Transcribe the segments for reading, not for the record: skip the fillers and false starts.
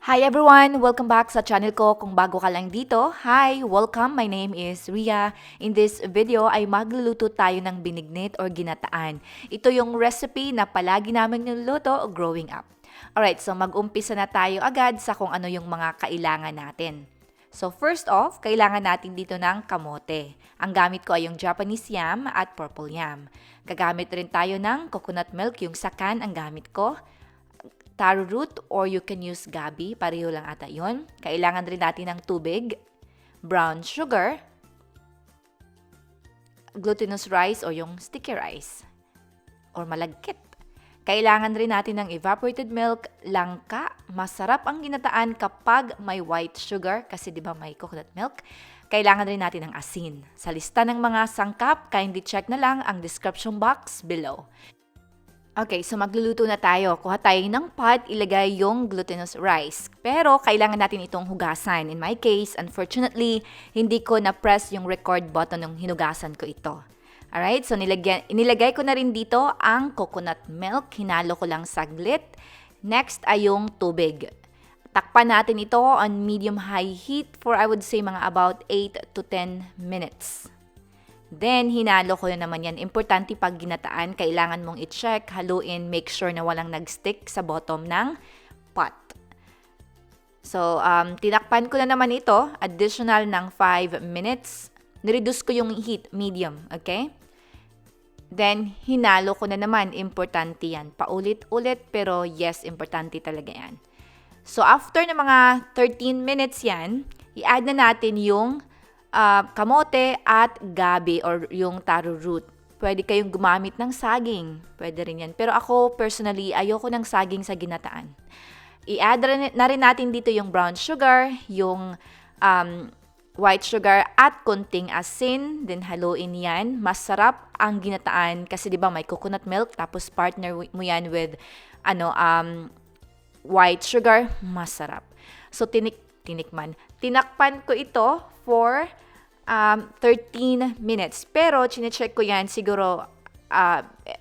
Hi everyone! Welcome back sa channel ko. Kung bago ka lang dito, hi! Welcome! My name is Ria. In this video ay magluluto tayo ng binignit or ginataan. Ito yung recipe na palagi namin niluluto growing up. Alright, so mag-umpisa na tayo agad sa kung ano yung mga kailangan natin. So first off, kailangan natin dito ng kamote. Ang gamit ko ay yung Japanese yam at purple yam. Gagamit rin tayo ng coconut milk, yung sakan ang gamit ko. Taro root or you can use gabi, pareho lang ata yun. Kailangan rin natin ng tubig, brown sugar, glutinous rice o yung sticky rice, or malagkit. Kailangan rin natin ng evaporated milk, langka. Masarap ang ginataan kapag may white sugar kasi di ba may coconut milk. Kailangan rin natin ng asin. Sa lista ng mga sangkap, kindly check na lang ang description box below. Okay, so magluluto na tayo. Kuha tayo ng pot, ilagay yung glutinous rice. Pero kailangan natin itong hugasan. In my case, unfortunately, hindi ko na-press yung record button nung hinugasan ko ito. Alright, so inilagay ko na rin dito ang coconut milk. Hinalo ko lang saglit. Next ay yung tubig. Takpan natin ito on medium-high heat for I would say mga about 8 to 10 minutes. Then, hinalo ko na naman yan. Importante pag ginataan, kailangan mong i-check, haluin, make sure na walang nag-stick sa bottom ng pot. So, tinakpan ko na naman ito, additional ng 5 minutes. Nireduce ko yung heat, medium, okay? Then, hinalo ko na naman, importante yan. Paulit-ulit, pero yes, importante talaga yan. So, after na mga 13 minutes yan, i-add na natin yung kamote at gabi or yung taro root. Pwede kayong gumamit ng saging. Pwede rin yan. Pero ako, personally, ayoko ng saging sa ginataan. I-add na rin natin dito yung brown sugar, yung white sugar at konting asin. Then haluin yan. Masarap ang ginataan kasi di ba may coconut milk tapos partner mo yan with white sugar. Masarap. So tinakpan ko ito for 13 minutes. Pero, chinecheck ko yan siguro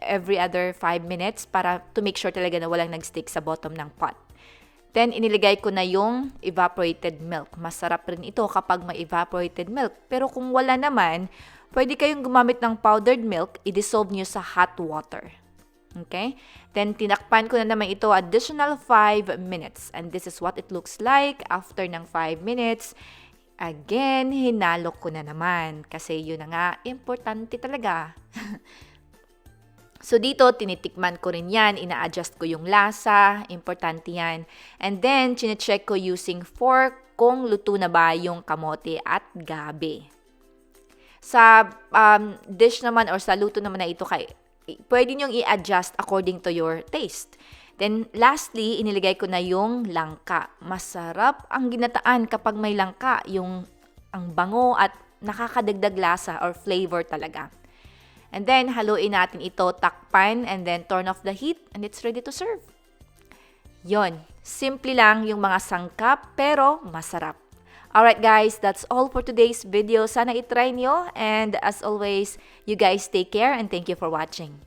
every other 5 minutes para to make sure talaga na walang nag-stick sa bottom ng pot. Then, inilagay ko na yung evaporated milk. Masarap rin ito kapag may evaporated milk. Pero kung wala naman, pwede kayong gumamit ng powdered milk, i-dissolve nyo sa hot water. Okay? Then, tinakpan ko na naman ito additional 5 minutes. And this is what it looks like after ng 5 minutes. Again, hinalo ko na naman. Kasi yun na nga, importante talaga. So, dito, tinitikman ko rin yan. Ina-adjust ko yung lasa. Importante yan. And then, chinecheck ko using fork kung luto na ba yung kamote at gabi. Sa dish naman or sa luto naman na ito, pwede nyong i-adjust according to your taste. Then, lastly, inilagay ko na yung langka. Masarap ang ginataan kapag may langka. Ang bango at nakakadagdag lasa or flavor talaga. And then, haluin natin ito, takpan, and then turn off the heat, and it's ready to serve. Yon, simple lang yung mga sangkap, pero masarap. Alright guys, that's all for today's video. Sana itry nyo, and as always, you guys take care, and thank you for watching.